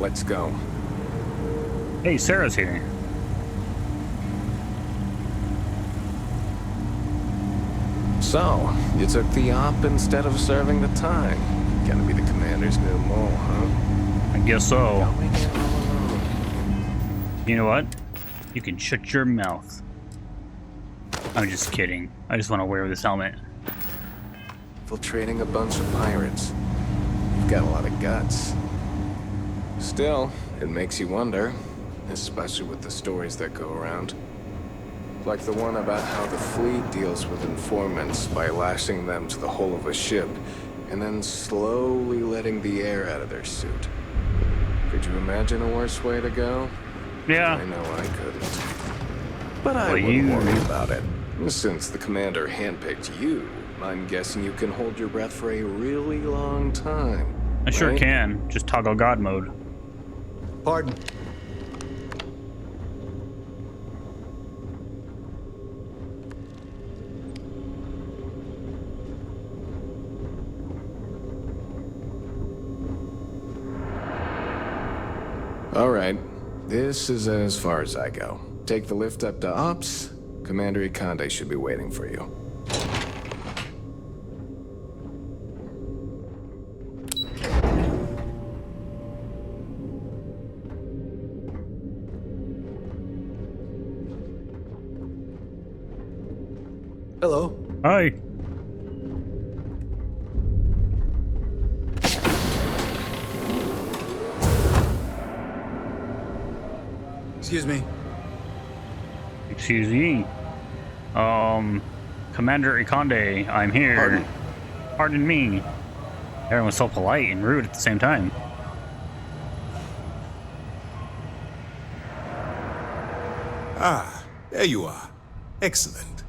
let's go. Hey, Sarah's here. So, you took the op instead of serving the time. Gonna be the commander's new mole, huh? I guess so. Going in all alone. You know what? You can shut your mouth. I'm just kidding. I just want to wear this helmet. Infiltrating a bunch of pirates. You've got a lot of guts. Still, it makes you wonder, especially with the stories that go around. Like the one about how the fleet deals with informants by lashing them to the hull of a ship and then slowly letting the air out of their suit. Could you imagine a worse way to go? Yeah. I know I couldn't. But I Well, wouldn't worry about it. Since the commander handpicked you, I'm guessing you can hold your breath for a really long time. I sure right? can. Just toggle God mode. Pardon. All right. This is as far as I go. Take the lift up to Ops. Commander Ikonde should be waiting for you. Hello. Hi. Excuse me. Excuse me. Commander Ikonde, I'm here. Pardon? Pardon me. Everyone's so polite and rude at the same time. Ah, there you are. Excellent.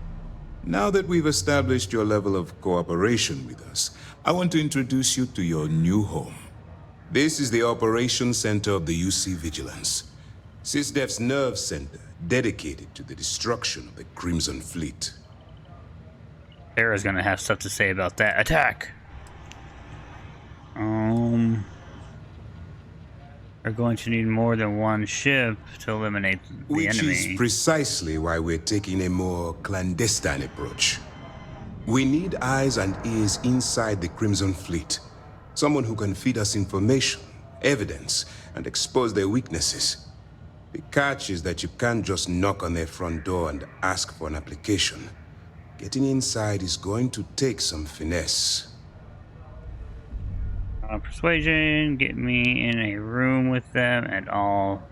Now that we've established your level of cooperation with us, I want to introduce you to your new home. This is the Operations Center of the UC Vigilance, SysDef's nerve center dedicated to the destruction of the Crimson Fleet. Sarah's gonna have stuff to say about that attack. We're going to need more than one ship to eliminate the Which enemy. is precisely why we're taking a more clandestine approach. We need eyes and ears inside the Crimson Fleet. Someone who can feed us information, evidence, and expose their weaknesses. The catch is that you can't just knock on their front door and ask for an application. Getting inside is going to take some finesse. Persuasion, get me in a room with them, and I'll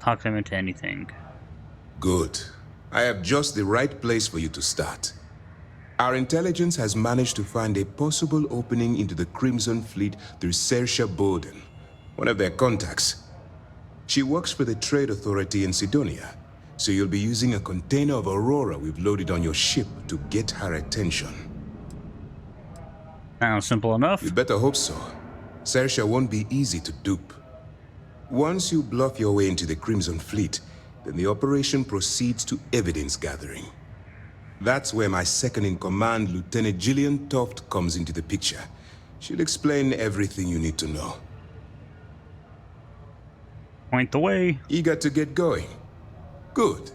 talk them into anything. Good. I have just the right place for you to start. Our intelligence has managed to find a possible opening into the Crimson Fleet through Saoirse Bowden, one of their contacts. She works for the Trade Authority in Sidonia, so you'll be using a container of Aurora we've loaded on your ship to get her attention. Sounds simple enough. You'd better hope so. Saoirse won't be easy to dupe. Once you bluff your way into the Crimson Fleet, then the operation proceeds to evidence gathering. That's where my second-in-command, Lieutenant Gillian Toft, comes into the picture. She'll explain everything you need to know. Point the way. Eager to get going? Good.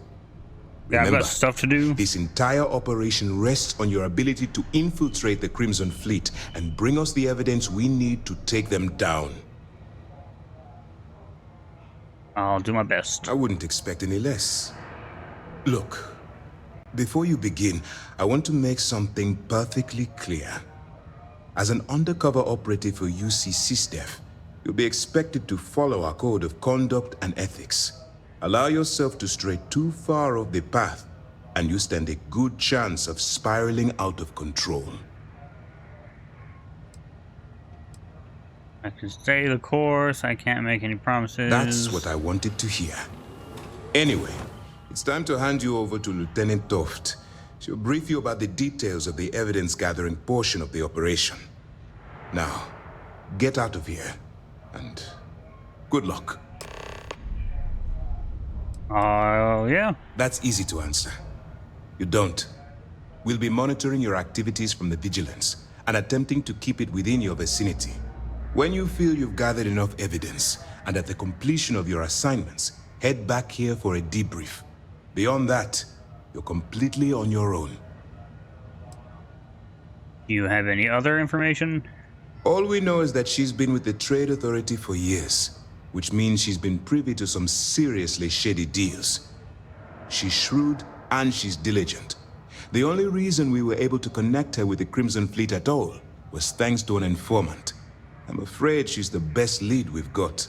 Yeah, I've Remember, got stuff to do. this entire operation rests on your ability to infiltrate the Crimson Fleet and bring us the evidence we need to take them down. I'll do my best. I wouldn't expect any less. Look, before you begin, I want to make something perfectly clear. As an undercover operative for UC SysDef, you'll be expected to follow our code of conduct and ethics. Allow yourself to stray too far off the path, and you stand a good chance of spiraling out of control. I can stay the course. I can't make any promises. That's what I wanted to hear. Anyway, it's time to hand you over to Lieutenant Toft. She'll brief you about the details of the evidence-gathering portion of the operation. Now, get out of here, and good luck. Yeah. That's easy to answer. You don't. We'll be monitoring your activities from the Vigilance and attempting to keep it within your vicinity. When you feel you've gathered enough evidence and at the completion of your assignments, head back here for a debrief. Beyond that, you're completely on your own. Do you have any other information? All we know is that she's been with the Trade Authority for years, which means she's been privy to some seriously shady deals. She's shrewd and she's diligent. The only reason we were able to connect her with the Crimson Fleet at all was thanks to an informant. I'm afraid she's the best lead we've got.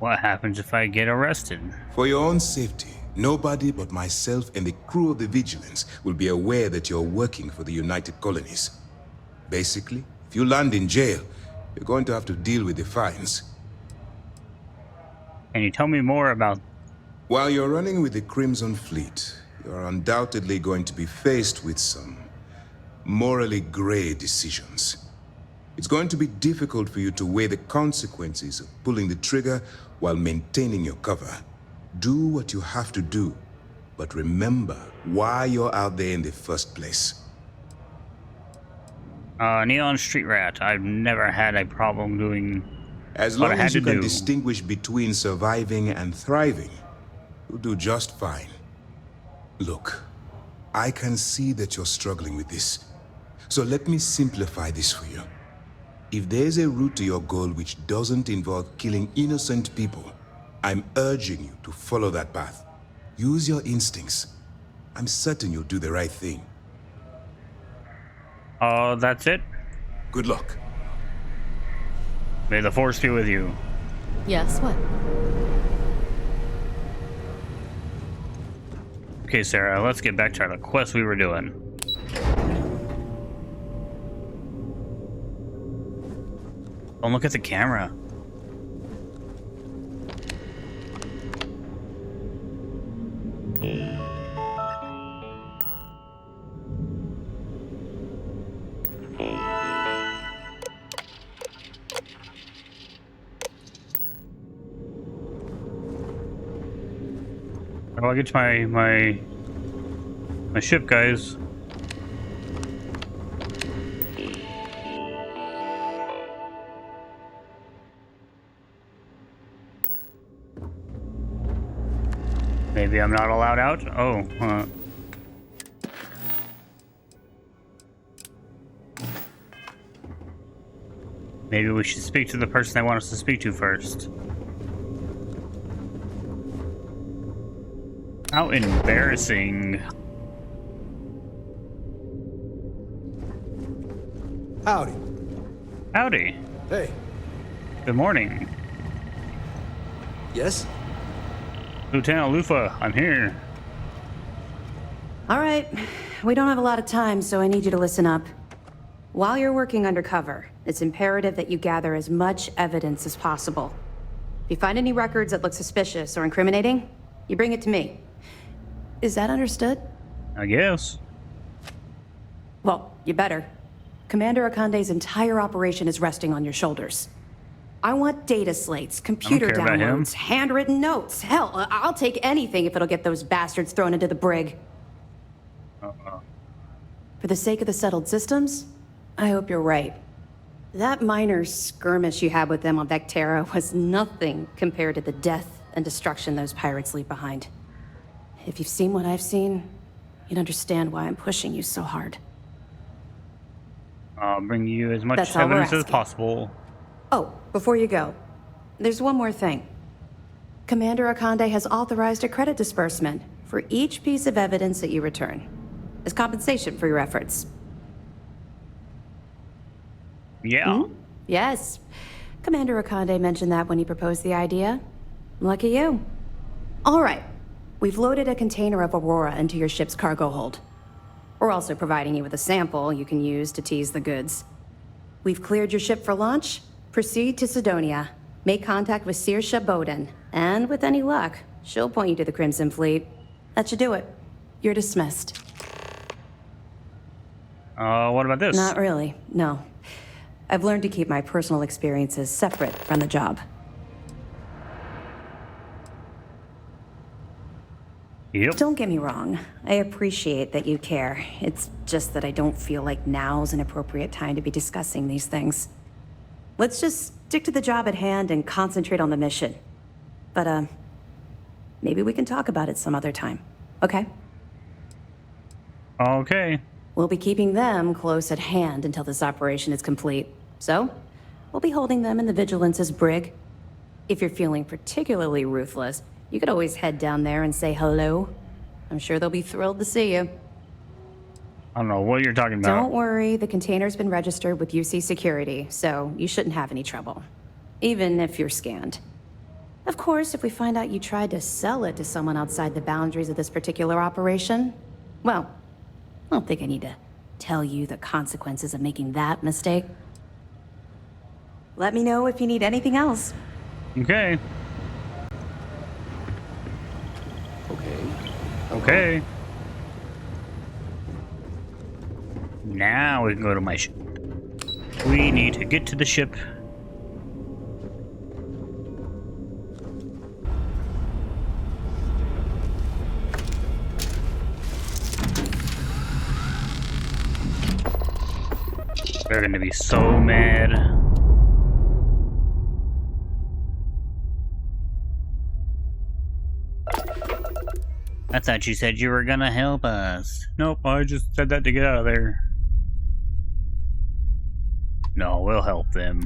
What happens if I get arrested? For your own safety, nobody but myself and the crew of the Vigilance will be aware that you're working for the United Colonies. Basically, if you land in jail, you're going to have to deal with the fines. Can you tell me more about... While you're running with the Crimson Fleet, you're undoubtedly going to be faced with some morally gray decisions. It's going to be difficult for you to weigh the consequences of pulling the trigger while maintaining your cover. Do what you have to do, but remember why you're out there in the first place. Neon Street Rat. I've never had a problem doing As what long I had as you to can do. distinguish between surviving and thriving, you'll do just fine. Look, I can see that you're struggling with this. So let me simplify this for you. If there's a route to your goal which doesn't involve killing innocent people, I'm urging you to follow that path. Use your instincts. I'm certain you'll do the right thing. That's it? Good luck. May the Force be with you. Yes, what? Okay, Sarah, let's get back to the quest we were doing. Don't look at the camera. How do I get to my ship, guys? Maybe I'm not allowed out? Oh, maybe we should speak to the person they want us to speak to first. How embarrassing. Howdy. Howdy. Hey. Good morning. Yes? Lieutenant Lufa, I'm here. All right. We don't have a lot of time, so I need you to listen up. While you're working undercover, it's imperative that you gather as much evidence as possible. If you find any records that look suspicious or incriminating, you bring it to me. Is that understood? I guess. Well, you better. Commander Akande's entire operation is resting on your shoulders. I want data slates, computer care about him. downloads, handwritten notes. Hell, I'll take anything if it'll get those bastards thrown into the brig. For the sake of the settled systems, I hope you're right. That minor skirmish you had with them on Vectera was nothing compared to the death and destruction those pirates leave behind. If you've seen what I've seen, you'd understand why I'm pushing you so hard. I'll bring you as much That's all we're evidence as asking. possible. Oh, before you go, there's one more thing. Commander Akande has authorized a credit disbursement for each piece of evidence that you return, as compensation for your efforts. Yeah. Yes. Commander Akande mentioned that when he proposed the idea. Lucky you. All right. We've loaded a container of Aurora into your ship's cargo hold. We're also providing you with a sample you can use to tease the goods. We've cleared your ship for launch. Proceed to Sidonia. Make contact with Saoirse Bowden. And with any luck, she'll point you to the Crimson Fleet. That should do it. You're dismissed. What about this? Not really, no. I've learned to keep my personal experiences separate from the job. Yep. Don't get me wrong. I appreciate that you care. It's just that I don't feel like now's an appropriate time to be discussing these things. Let's just stick to the job at hand and concentrate on the mission. But, maybe we can talk about it some other time, okay? Okay. We'll be keeping them close at hand until this operation is complete. So, we'll be holding them in the Vigilance's brig. If you're feeling particularly ruthless, you could always head down there and say hello. I'm sure they'll be thrilled to see you. I don't know what you're talking about. Don't worry, the container's been registered with UC Security, so you shouldn't have any trouble. Even if you're scanned. Of course, if we find out you tried to sell it to someone outside the boundaries of this particular operation, well, I don't think I need to tell you the consequences of making that mistake. Let me know if you need anything else. Okay. Okay. Now we can go to my ship. We need to get to the ship. They're gonna be so mad. I thought you said you were gonna help us. Nope, I just said that to get out of there. No, we'll help them.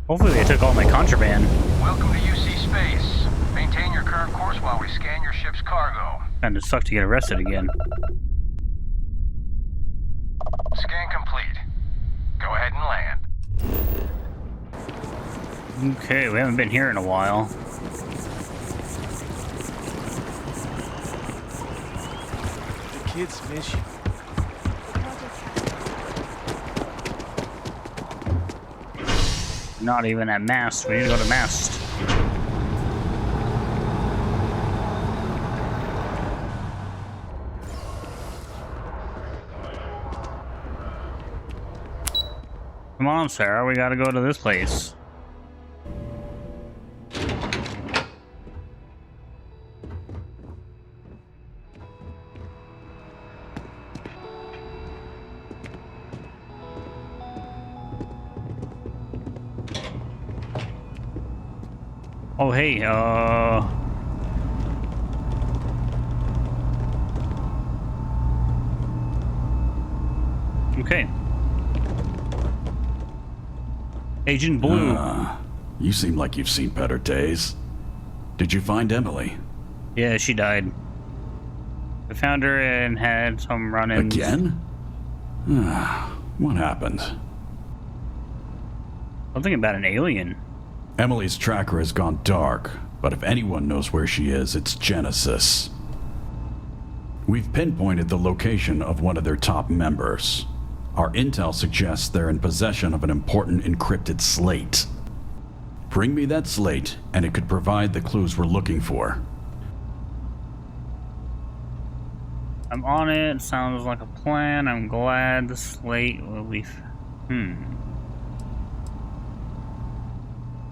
Hopefully they took all my contraband. Welcome to UC Space. Maintain your current course while we scan your ship's cargo. Kinda sucked to get arrested again. Scan complete. Go ahead and land. Okay, we haven't been here in a while. The kids miss you. Not even at mast. We need to go to mast. Come on, Sarah. We gotta go to this place. Oh, hey, okay. Agent Blue. You seem like you've seen better days. Did you find Emily? Yeah, she died. I found her and had some run-ins. Again? What happened? Something about an alien. Emily's tracker has gone dark, but if anyone knows where she is, it's Genesis. We've pinpointed the location of one of their top members. Our intel suggests they're in possession of an important encrypted slate. Bring me that slate, and it could provide the clues we're looking for. I'm on it. Sounds like a plan. I'm glad the slate will be...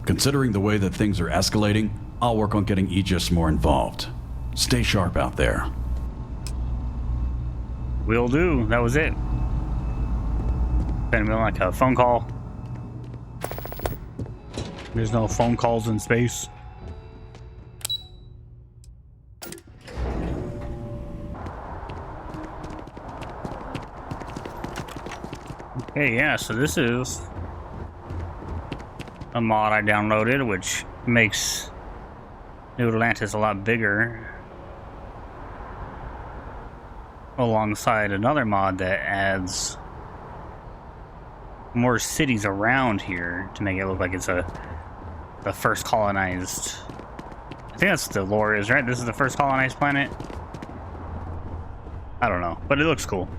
Considering the way that things are escalating, I'll work on getting Aegis more involved. Stay sharp out there. Will do. That was it. Send me like a phone call. There's no phone calls in space. Okay, yeah, so this is a mod I downloaded, which makes New Atlantis a lot bigger, alongside another mod that adds more cities around here to make it look like it's the first colonized. I think that's what the lore is, right? This is the first colonized planet. I don't know, but it looks cool.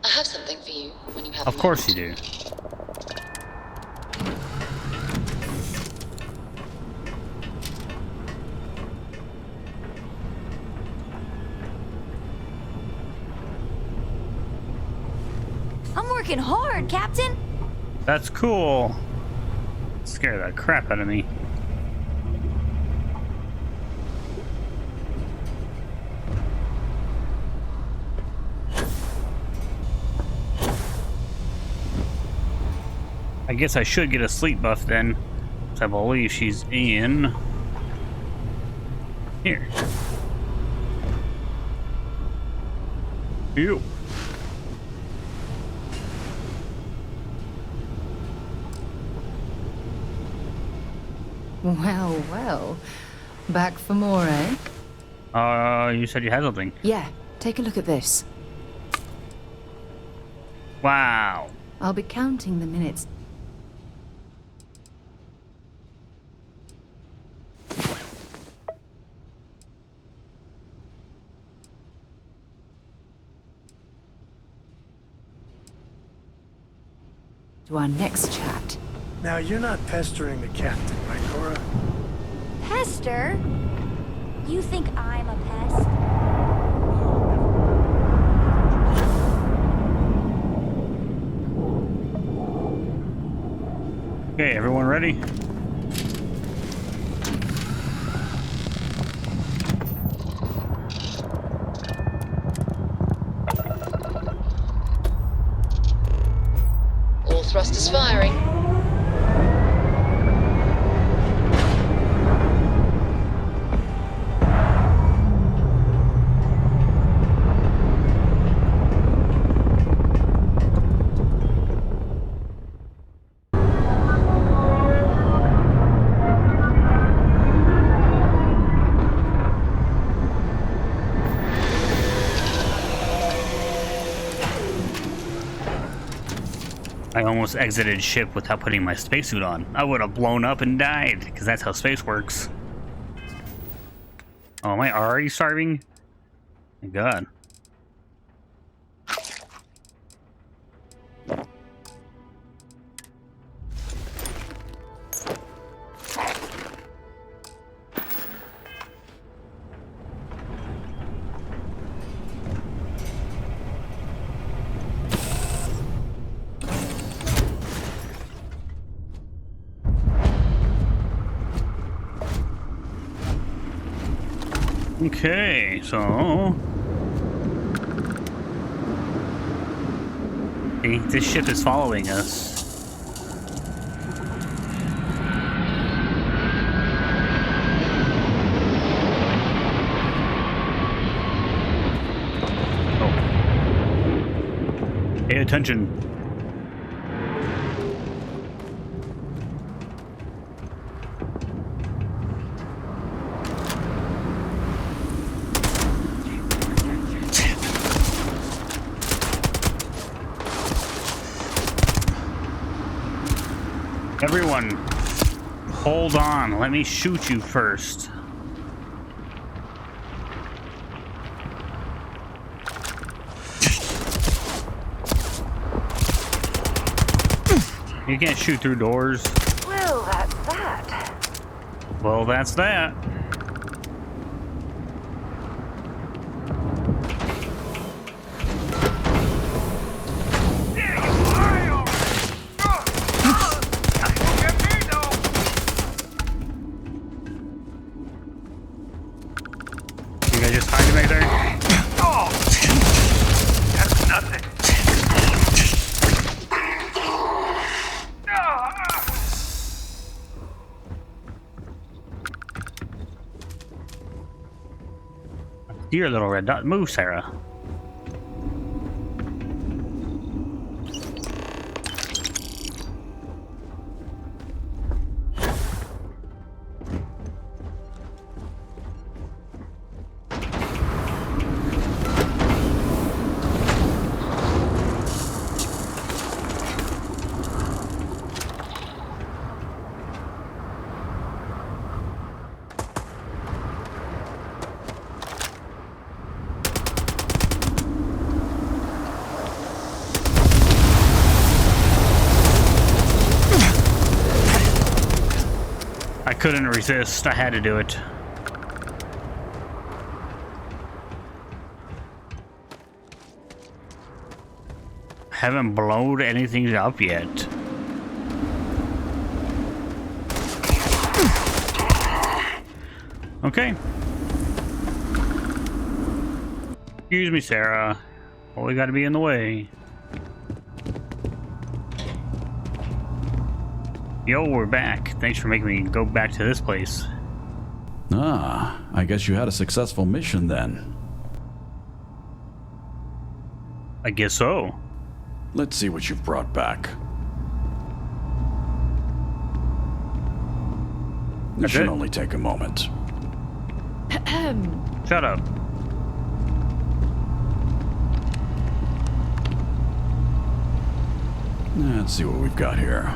I have something for you when you have Of course you do. I'm working hard, Captain. That's cool. Scare the crap out of me. I guess I should get a sleep buff then, 'cause I believe she's in here. Ew. Well, well. Back for more, eh? You said you had something. Yeah, take a look at this. Wow. I'll be counting the minutes. To our next chat. Now, you're not pestering the captain, right, Cora? Pester? You think I'm a pest? Okay, everyone ready? All thrusters firing. I almost exited ship without putting my spacesuit on. I would have blown up and died, because that's how space works. Oh, am I already starving? My God. Okay, so... See, this ship is following us. Oh. Pay attention. Everyone, hold on. Let me shoot you first. You can't shoot through doors. Well, that's that. Well, that's that. Dear little red dot. Move, Sarah. I couldn't resist. I had to do it. haven't blown anything up yet. Okay. Excuse me, Sarah. Well, we gotta be in the way. Yo, we're back. Thanks for making me go back to this place. Ah, I guess you had a successful mission then. I guess so. Let's see what you've brought back. This should only take a moment. Shut up. Let's see what we've got here.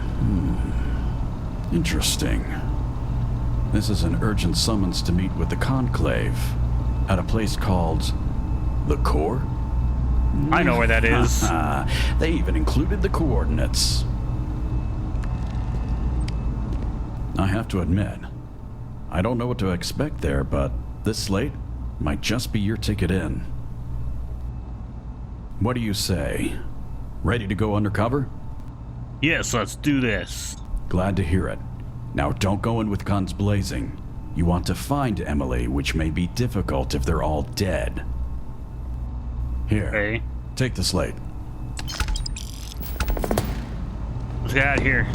Interesting. This is an urgent summons to meet with the Conclave at a place called the Core. I know where that is. They even included the coordinates. I have to admit, I don't know what to expect there, but this slate might just be your ticket in. What do you say? Ready to go undercover? Yes, let's do this. Glad to hear it. Now don't go in with guns blazing. You want to find Emily, which may be difficult if they're all dead. Here, Okay. take the slate. Let's get out of here.